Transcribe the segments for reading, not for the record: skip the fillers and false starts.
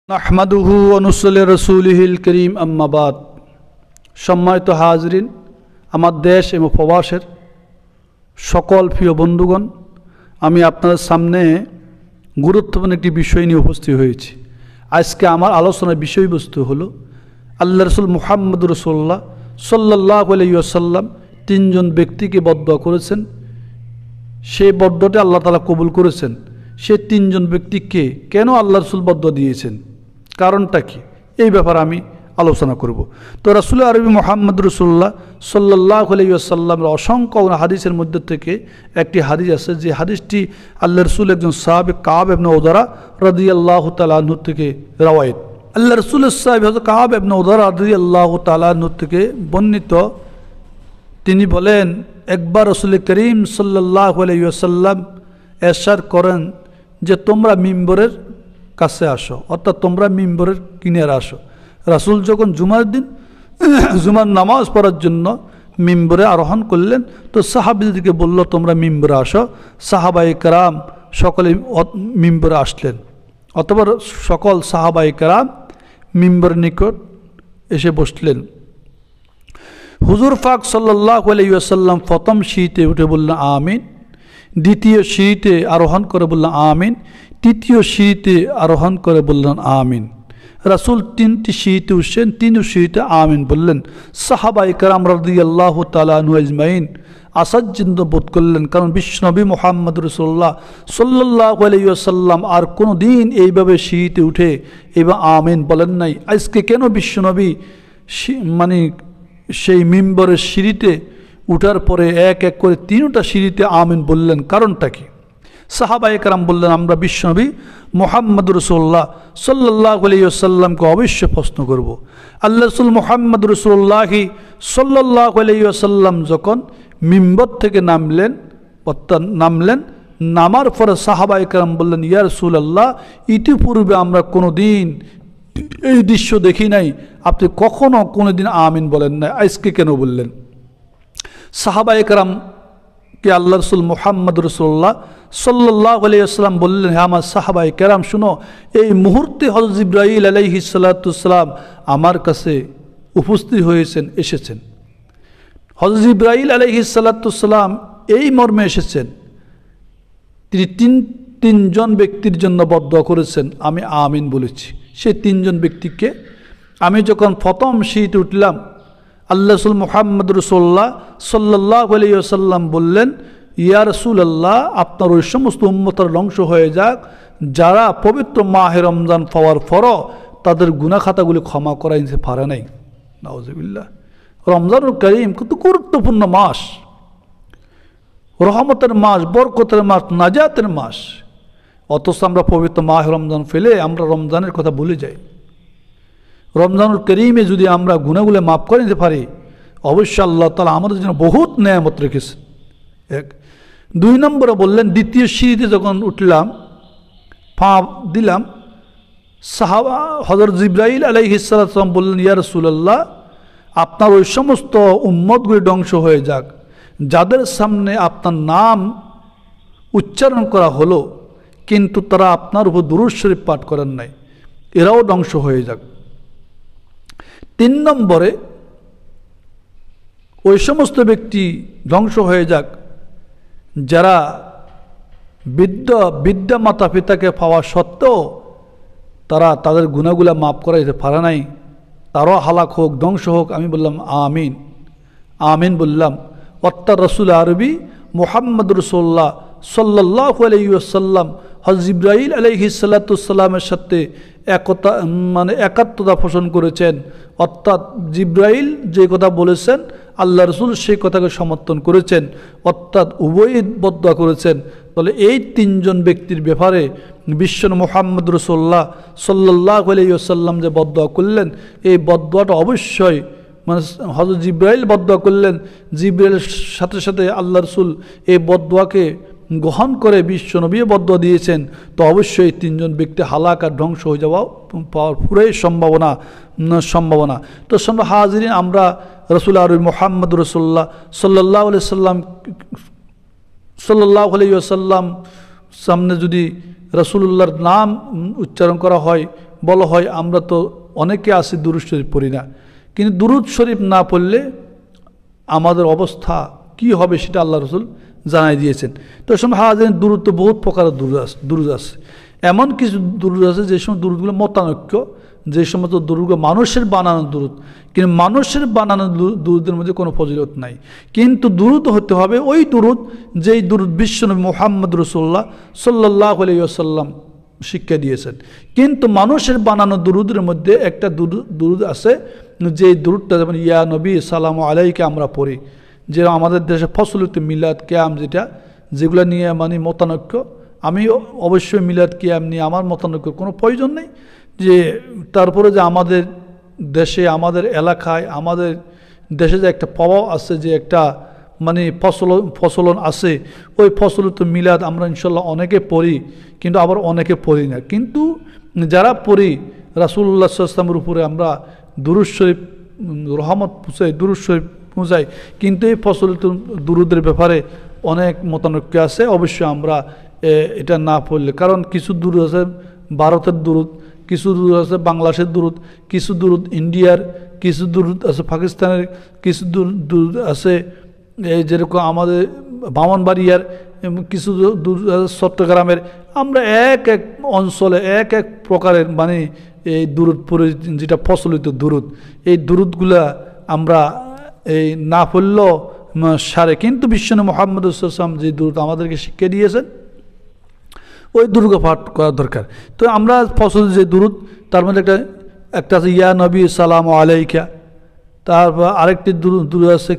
নাহমাদুহু ওয়া নুসাল্লি রাসূলিহিল কারীম আম্মা বাদ। সম্মানিত হাজরিন, আমার দেশ এবং প্রবাসের সকল প্রিয় বন্ধুগণ, আমি আপনাদের সামনে গুরুত্বপূর্ণ একটি বিষয় নিয়ে উপস্থিত হয়েছি। আজকে আমার আলোচনার বিষয়বস্তু হলো আল্লাহ রসুল মুহাম্মদুর রাসূলুল্লাহ সাল্লাল্লাহু আলাইহি ওয়াসাল্লাম তিনজন ব্যক্তিকে বদদুয়া করেছেন। সেই বদদুয়াটি আল্লাহ তাআলা কবুল করেছেন। সেই তিনজন ব্যক্তিকে কেন আল্লাহ রসুল বদদুয়া দিয়েছেন, কারণটা কি, এই ব্যাপারে আমি আলোচনা করব। তো রাসূল আরবি মুহাম্মদুর রাসূলুল্লাহ সাল্লাল্লাহু আলাইহি ওয়াসাল্লামের অসংখ্য হাদিসের মধ্যে থেকে একটি হাদিস আছে, যে হাদিসটি আল্লাহ রসুল একজন সাহাবী কাব ইবনে উযরা রাদিয়াল্লাহু তাআলা আনহু থেকে রওয়ায়েত। আল্লাহ রসুলের সাহাবী হযরত কাব ইবনে উযরা রাদিয়াল্লাহু তাআলা আনহু থেকে বর্ণিত, তিনি বলেন, একবার রাসূল করিম সাল্লাল্লাহু আলাইহি ওয়াসাল্লাম ইরশাদ করেন যে তোমরা মিম্বরের কাছে আসো, অর্থাৎ তোমরা মিম্বরের কিনারে আসো। রাসূল যখন জুমার দিন জুমার নামাজ পড়ার জন্য মিম্বরে আরোহণ করলেন, তো সাহাবীদেরকে বলল তোমরা মিম্বরে আসো। সাহাবায়ে কেরাম সকলে মিম্বরে আসলেন, অথবা সকল সাহাবায়ে কেরাম মিম্বরের নিকট এসে বসলেন। হুজুর পাক সাল্লাল্লাহু আলাইহি ওয়াসাল্লাম প্রথম সিঁড়িতে উঠে বললেন আমিন, দ্বিতীয় সিঁড়িতে আরোহণ করে বললেন আমিন, তৃতীয় সিঁড়িতে আরোহণ করে বললেন আমিন। রাসূল তিনটি সিঁড়িতে উঠছেন, তিন সিঁড়িতে আমিন বললেন। সাহাবায়ে কেরাম রাদিয়াল্লাহু তাআলা আনহু আজমাইন আশ্চর্য বোধ করলেন, কারণ বিশ্বনবী মুহাম্মদুর রাসূলুল্লাহ সাল্লাল্লাহু আলাইহি ওয়াসাল্লাম আর কোনো দিন এইভাবে সিঁড়িতে উঠে এবং আমিন বলেন নাই। আজকে কেন বিশ্বনবী মানে সেই মিম্বরের সিঁড়িতে উঠার পরে এক এক করে তিনটা সিঁড়িতে আমিন বললেন, কারণটা কি? সাহাবায়ে কেরাম বললেন, আমরা বিশ্বনবী মুহাম্মদুর রাসূলুল্লাহ সাল্লাল্লাহু আলাইহি ওয়াসাল্লামকে অবশ্যই প্রশ্ন করব। আল্লাহ রাসূল মুহাম্মদুর রাসূলুল্লাহ সাল্লাল্লাহু আলাইহি ওয়াসাল্লাম যখন মিম্বর থেকে নামলেন, নামার পরে সাহাবায়ে কেরাম বললেন, ইয়া রাসূলুল্লাহ, ইতিপূর্বে আমরা কোনো দিন এই দৃশ্য দেখি নাই, আপনি কখনো কোনো দিন আমিন বলেন না, আজকে কেন বললেন? সাহাবায়ে কেরামকে আল্লাহ রসুল মুহাম্মদুর রাসূলুল্লাহ সাল্লাল্লাহু আলাইহি ওয়াসাল্লাম বললেন, হ্যাঁ আমার সাহাবায়ে কেরাম শুনো, এই মুহূর্তে হযরত জিবরাইল আলাইহিস সালাতু ওয়াসসালাম আমার কাছে উপস্থিত হয়েছেন, এসেছেন। হযরত জিবরাইল আলাইহিস সালাতু ওয়াসসালাম এই মর্মে এসেছেন, তিনি তিনজন ব্যক্তির জন্য বদদুয়া করেছেন, আমি আমিন বলেছি। সেই তিনজন ব্যক্তিকে আমি যখন প্রথম সিঁড়িতে উঠলাম, আল্লাহ রাসূল মুহাম্মদুর রাসূলুল্লাহ সাল্লাল্লাহু আলাইহি ওয়াসাল্লাম বললেন, ইয়া রাসূলুল্লাহ, আপনার ওই সমস্ত উম্মতের ধ্বংস হয়ে যাক যারা পবিত্র মাহে রমজান পাওয়ার পরও তাদের গুনাহ খাতাগুলি ক্ষমা করা নিতে পারে নাই। নাউজুবিল্লাহ। রমজানুল কারীম কত গুরুত্বপূর্ণ মাস, রহমতের মাস, বরকতের মাস, নাজাতের মাস, অথচ আমরা পবিত্র মাহে রমজান ফেলে আমরা রমজানের কথা ভুলে যাই। রমজানুল কারীমে যদি আমরা গুনাহগুলো মাফ করে নিতে পারি, অবশ্যই আল্লাহ তাআলা আমাদের জন্য বহুত নেয়ামত রেখেছেন। এক, দুই নম্বরে বললেন, দ্বিতীয় সিঁড়িতে যখন উঠলাম, পা দিলাম, সাহাবা হযরত জিবরাইল আলাইহিস সালাম বললেন, ইয়া রাসূলুল্লাহ, আপনার ওই সমস্ত উম্মতগুলি ধ্বংস হয়ে যাক যাদের সামনে আপনার নাম উচ্চারণ করা হলো কিন্তু তারা আপনার উপর দুরূদ শরীফ পাঠ করেন নাই, এরাও ধ্বংস হয়ে যাক। তিন নম্বরে, ওই সমস্ত ব্যক্তি ধ্বংস হয়ে যাক যারা বিদ্যা মাতা পিতাকে পাওয়া সত্ত্বেও তারা তাদের গুনাহগুলা মাফ করা যেতে পারে নাই, তারাও হালাক হোক, ধ্বংস হোক। আমি বললাম আমিন, আমিন বললাম। অর্থাৎ রাসূল আরবি মুহাম্মদুর রাসূলুল্লাহ সাল্লাল্লাহু আলাইহি ওয়াসাল্লাম হযরত জিবরাইল আলাইহিস সালাতু ওয়াসসালামের সাথে একাত্মতা পোষণ করেছেন। অর্থাৎ জিবরাইল যে কথা বলেছেন আল্লাহ রসুল সেই কথাকে সমর্থন করেছেন, অর্থাৎ উভয়ই বদদুয়া করেছেন। তাহলে এই তিনজন ব্যক্তির ব্যাপারে বিশ্বনবী মুহাম্মদ রাসূলুল্লাহ সাল্লাল্লাহু আলাইহি ওয়াসাল্লাম যে বদদুয়া করলেন, এই বদদুয়াটা অবশ্যই হযরত জিবরাইল বদদুয়া করলেন, জিবরাইলের সাথে সাথে আল্লাহ রসুল এই বদদুয়াকে গ্রহণ করে বিশ্বনবী বদদুয়া দিয়েছেন। তো অবশ্যই তিনজন ব্যক্তি হালাক আর ধ্বংস হয়ে পাওয়ার পুরাই সম্ভাবনা। তো হাজিরিন, আমরা রাসূল আরবি মুহাম্মদুর রাসূলুল্লাহ সাল্লাল্লাহু আলাইহি ওয়াসাল্লাম সামনে যদি রাসূলুল্লাহর নাম উচ্চারণ করা হয় বলা হয় আমরা তো অনেকে আছি দুরূদ শরীফ পড়ি না, কিন্তু দুরূদ শরীফ না পড়লে আমাদের অবস্থা কি হবে সেটা আল্লাহ রসুল জানাই দিয়েছেন। তো সময় হাজার দুরূদ তো বহুত প্রকারের দুরূদ আছে, এমন কিছু দুরূদ আছে যে সময় দুরূদগুলো মতানৈক্য, যে সমস্ত দুরূদগুলো মানুষের বানানো দুরূদ, কিন্তু মানুষের বানানো দুরূদের মধ্যে কোনো ফজিলত নাই। কিন্তু দুরূদ হতে হবে ওই দুরূদ যেই দুরূদ বিশ্বনবী মুহাম্মদ রাসূলুল্লাহ সাল্লাল্লাহু আলাইহি ওয়াসাল্লাম শিক্ষা দিয়েছেন। কিন্তু মানুষের বানানো দুরূদের মধ্যে একটা দুরূদ আছে, যে দুরূদটা যেমন ইয়া নবী সালামু আলাইকা আমরা পড়ি, যে আমাদের দেশে ফসলতে মিলাদ কিয়াম যেগুলো নিয়ে মানে মতানৈক্য, আমি অবশ্যই মিলাদ কিয়াম নিয়ে আমার মতানৈক্যের কোনো প্রয়োজন নেই। যে তারপরে যে আমাদের দেশে, আমাদের এলাকায়, আমাদের দেশে যে একটা প্রভাব আছে, যে একটা মানে ফসলন আছে, ওই ফসলতে মিলাদ আমরা ইনশাল্লাহ অনেকে পড়ি, কিন্তু আবার অনেকে পড়ি না। কিন্তু যারা পড়ি রাসূলুল্লাহ সাল্লাল্লাহু আলাইহি ওয়াসাল্লামের উপরে আমরা দুরূদ শরীফ রহমত পৌঁছাই, দুরূদ শরীফ পৌঁছাই, কিন্তু এই ফসলতে দুরূদের ব্যাপারে অনেক মতানৈক্য আছে। অবশ্যই আমরা এটা না পড়লে, কারণ কিছু দুরূদ আছে ভারতের দুরূদ, কিছু দুরূদ আছে বাংলাদেশের দুরূদ, কিছু দুরূদ ইন্ডিয়ার, কিছু দুরূদ আছে পাকিস্তানের, কিছু দুরূদ আছে এই যেরকম আমাদের ব্রাহ্মণবাড়িয়ার, কিছু দুরূদ আছে চট্টগ্রামের। আমরা এক এক অঞ্চলে এক এক প্রকারের মানে এই দুরূদ পড়ে, যেটা প্রচলিত দুরূদ, এই দুরূদগুলা আমরা এই না পড়লেও সারে। কিন্তু বিশ্বনবী মুহাম্মদ সাল্লাল্লাহু আলাইহি ওয়াসাল্লাম যে দুরূদ আমাদেরকে শিক্ষা দিয়েছেন, ওই দুরূদ পাঠ করা দরকার। তো আমরা ফসল যে দুরূদ, তার মধ্যে একটা আছে ইয়া নবী সালামু আলাইকা, তারপর আরেকটি দুরূদ আছে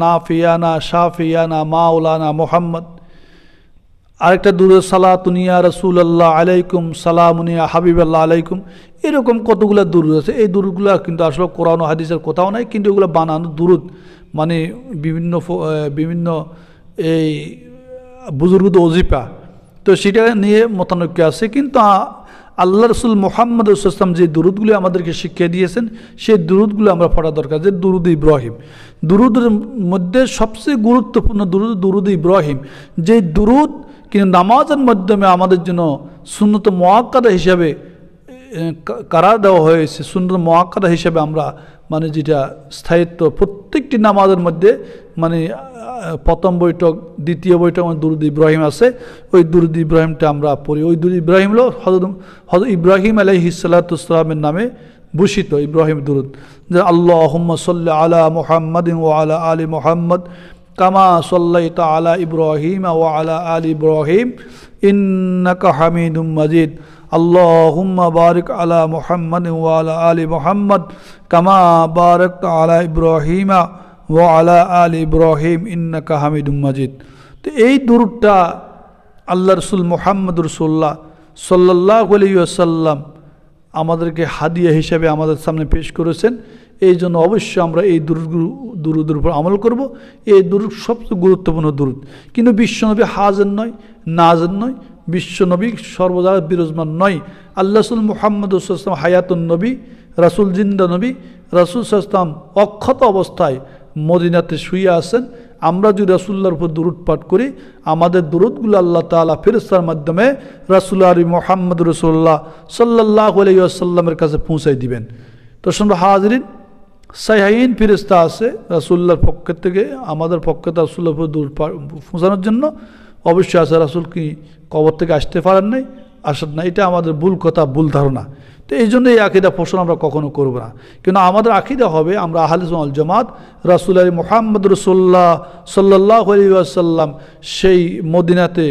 নাফিয়ানা শাফিয়ানা মাওলানা মুহাম্মদ, আরেকটা দুরূদ সালাতুন ইয়া রাসূলুল্লাহ আলাইকুম সালামুন ইয়া হাবিবাল্লাহ আলাইকুম। এরকম কতগুলো দুরূদ আছে। এই দুরূদগুলো কিন্তু আসলে কোরআন ও হাদিসের কোথাও নাই, কিন্তু এগুলো বানানো দুরূদ, মানে বিভিন্ন এই বুজুর্গদের ওজিফা, তো সেটা নিয়ে মতানৈক্য আছে। কিন্তু আল্লাহ রসুল মুহাম্মদ সাল্লাল্লাহু আলাইহি ওয়াসাল্লাম যে দুরূদগুলো আমাদেরকে শিক্ষা দিয়েছেন, সেই দুরূদগুলো আমরা পড়া দরকার। যে দুরূদ ইব্রাহিম, দুরূদের মধ্যে সবচেয়ে গুরুত্বপূর্ণ দুরূদ ইব্রাহিম, যে দুরূদ কিন্তু নামাজের মাধ্যমে আমাদের জন্য সুন্নত মুআক্কাদা হিসাবে কারার দেওয়া হয়েছে। সুন্নত মুআক্কাদা হিসাবে আমরা মানে যেটা স্থায়িত্ব প্রত্যেকটি নামাজের মধ্যে, মানে প্রথম বৈঠক দ্বিতীয় বৈঠক দুরূদ ইব্রাহিম আছে, ওই দুরূদ ইব্রাহিমটা আমরা পড়ি। ওই দুরূদ ইব্রাহিম হলো হযরত ইব্রাহিম আলাইহিস সালাতু ওয়াস সালামের নামে ভূষিত ইব্রাহিম দুরূদ, যে আল্লাহুম্মা সাল্লি আলা মুহাম্মাদিন ওয়া আলা আলি মুহাম্মদ কামা সাল্লাইতা আলা ইব্রাহিম ওয়া আলা আলি ইব্রাহিম ইন্নাকা হামিদুম মাজিদ। আল্লাহুম্মা বারিক আলা মুহাম্মাদিন ওয়া আলা আলি মুহাম্মদ কামা বারাকতা আলা ইব্রাহিম ওয়া আলা আলি ইব্রাহিম ইন্নাকা হামিদুম মাজিদ। তো এই দুরূদটা আল্লাহ রসুল মুহাম্মদ রাসূলুল্লাহ সাল্লাল্লাহু আলাইহি ওয়াসাল্লাম আমাদেরকে হাদিয়া হিসাবে আমাদের সামনে পেশ করেছেন। এই জন্য অবশ্যই আমরা এই দুরূদের উপর আমল করব। এই দুরূদ সবচেয়ে গুরুত্বপূর্ণ দুরূদ, কিন্তু বিশ্বনবী হাজির নয়, নাজির নয়, বিশ্বনবী সর্বদা বিরাজমান নয়। আল্লাহ রসুল মুহাম্মদ সাল্লাল্লাহু আলাইহি ওয়াসাল্লাম হায়াতুন নবী, রাসূল জিন্দা নবী, রাসূল সাল্লাল্লাহু আলাইহি ওয়াসাল্লাম অক্ষত অবস্থায় মদিনাতে শুয়ে আছেন। আমরা যদি রাসূলুল্লাহর উপর দুরূদ পাঠ করি, আমাদের দুরূদগুলো আল্লাহ তাআলা ফেরেশতার মাধ্যমে রাসূলুল্লাহ মুহাম্মদ রাসূলুল্লাহ সাল্লাল্লাহু আলাইহি ওয়াসাল্লামের কাছে পৌঁছাই দিবেন। তো শুনুন হাজিরিন, সাহিহাইন ফেরেশতা আছে রাসূলুল্লাহর পক্ষ থেকে, আমাদের পক্ষে রাসূলুল্লাহর উপর দুরূদ পৌঁছানোর জন্য অবশ্যই আছে। রাসূল কি কবর থেকে আসতে পারেন নাই? আসেন না, এটা আমাদের ভুল কথা, ভুল ধারণা। তো এই জন্য এই আকীদা পোষণ আমরা কখনো করব না। কিন্তু আমাদের আকীদা হবে আমরা আহলে সুন্নাত ওয়াল জামাত, রাসূলুল্লাহ মুহাম্মদ রাসূলুল্লাহ সাল্লাল্লাহু আলাইহি ওয়াসাল্লাম সেই মদিনাতে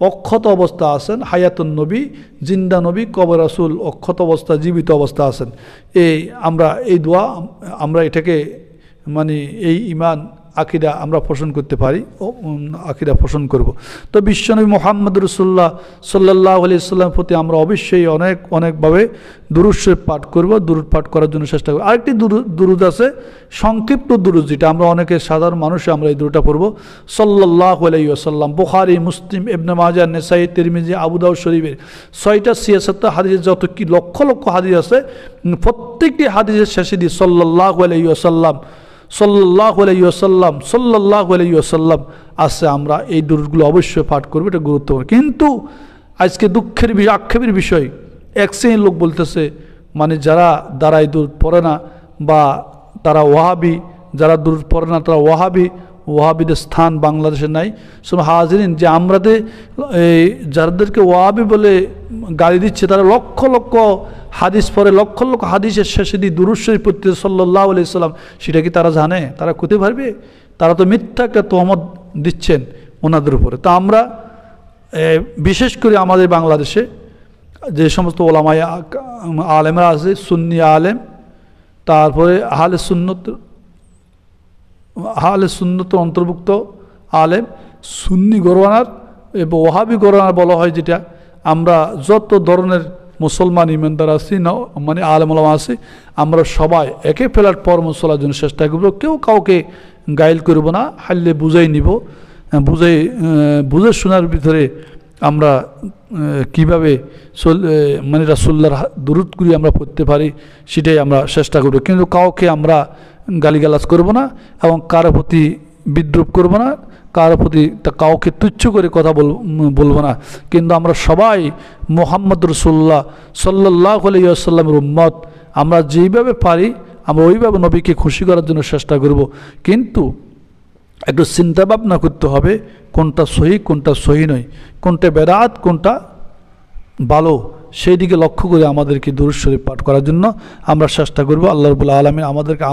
অক্ষত অবস্থা আছেন, হায়াতুন নবী, জিন্দা নবী, কবর রাসূল অক্ষত অবস্থা, জীবিত অবস্থা আছেন। আমরা এই দোয়া, আমরা এটাকে মানে এই ঈমান আকীদা আমরা পোষণ করতে পারি, আকীদা পোষণ করব। তো বিশ্বনবী মুহাম্মদ রাসূলুল্লাহ সাল্লাল্লাহু আলাইহি ওয়াসাল্লামের প্রতি আমরা অবশ্যই অনেকভাবে দুরূদ শরীফ পাঠ করব, দুরূদ পাঠ করার জন্য চেষ্টা করব। আরেকটি দুরূদ আছে সংক্ষিপ্ত দুরূদ, যেটা আমরা অনেকে সাধারণ মানুষ আমরা এই দুরূদটা পড়ব। সাল্লাল্লাহু আলাইহি ওয়াসাল্লাম, বুখারী, মুসলিম, ইবনে মাজাহ, নাসাঈ, তিরমিজি, আবু দাউদ শরীফের 6টা 76 হাদিসের যত কি লক্ষ লক্ষ হাদিস আছে, প্রত্যেকটি হাদিসের শেষে দিয়ে সাল্লাল্লাহু আলাইহি ওয়াসাল্লাম, সাল্লাল্লাহু আলাইহি ওয়াসাল্লাম, সাল্লাল্লাহু আলাইহি ওয়াসাল্লাম আছে। আমরা এই দুরূদগুলো অবশ্যই পাঠ করব, এটা গুরুত্বপূর্ণ। কিন্তু আজকে দুঃখের বিষয়, আক্ষেপের বিষয়, এক শ্রেণীর লোক বলতেছে মানে যারা দাঁড়াই দূর পড়ে না বা তারা ওয়াহাবি, যারা দূর পড়ে না তারা ওয়াহাবিদের স্থান বাংলাদেশে নাই। সব হাজিরিন, যে আমাদের এই যাদেরকে ওয়াহাবি বলে গালি দিচ্ছে তারা লক্ষ লক্ষ হাদিস পড়ে, লক্ষ লক্ষ হাদিসের শেষে দিয়ে দুরূদ শরীফ পড়তে সাল্লাল্লাহু আলাইহি সাল্লাম, সেটা কি তারা জানে? তারা কোথায় পারবে? তারা তো মিথ্যা একটা তহমত দিচ্ছেন ওনাদের উপরে। তা আমরা বিশেষ করে আমাদের বাংলাদেশে যে সমস্ত ওলামায়ে আলেমরা আছে, সুন্নি আলেম, তারপরে আহলে সুন্নতের অন্তর্ভুক্ত আলেম, সুন্নি গরওয়ানার এবং ওয়াহাবি গরওয়ানার বলা হয়, যেটা আমরা যত ধরনের মুসলমান ইমানদার আছি না মানে আলেম ওলামা আছি, আমরা সবাই একে প্ল্যাটফর্ম চলার জন্য চেষ্টা করব। কেউ কাউকে গাইল করব না, হাইলে বুঝাই নিব, বুঝে শোনার ভিতরে আমরা কিভাবে মানে রাসূলুল্লাহর দুরূদ করি আমরা পড়তে পারি সেটাই আমরা চেষ্টা করব। কিন্তু কাউকে আমরা গালিগালাজ করব না এবং কারো প্রতি বিদ্রুপ করব না, কারো প্রতি কাউকে তুচ্ছ করে কথা বলবো না। কিন্তু আমরা সবাই মুহাম্মদ রাসূলুল্লাহ সাল্লাল্লাহু আলাইহি ওয়াসাল্লামের উম্মত। আমরা যেইভাবে পারি আমরা ওইভাবে নবীকে খুশি করার জন্য চেষ্টা করব। কিন্তু একটু চিন্তা ভাবনা করতে হবে কোনটা সহি কোনটা সহি নয়, কোনটা বেদাত কোনটা ভালো, সেই দিকে লক্ষ্য করে আমাদেরকে দুরূদ শরীফ পাঠ করার জন্য আমরা চেষ্টা করব। আল্লাহ রাব্বুল আলামিন আমাদেরকে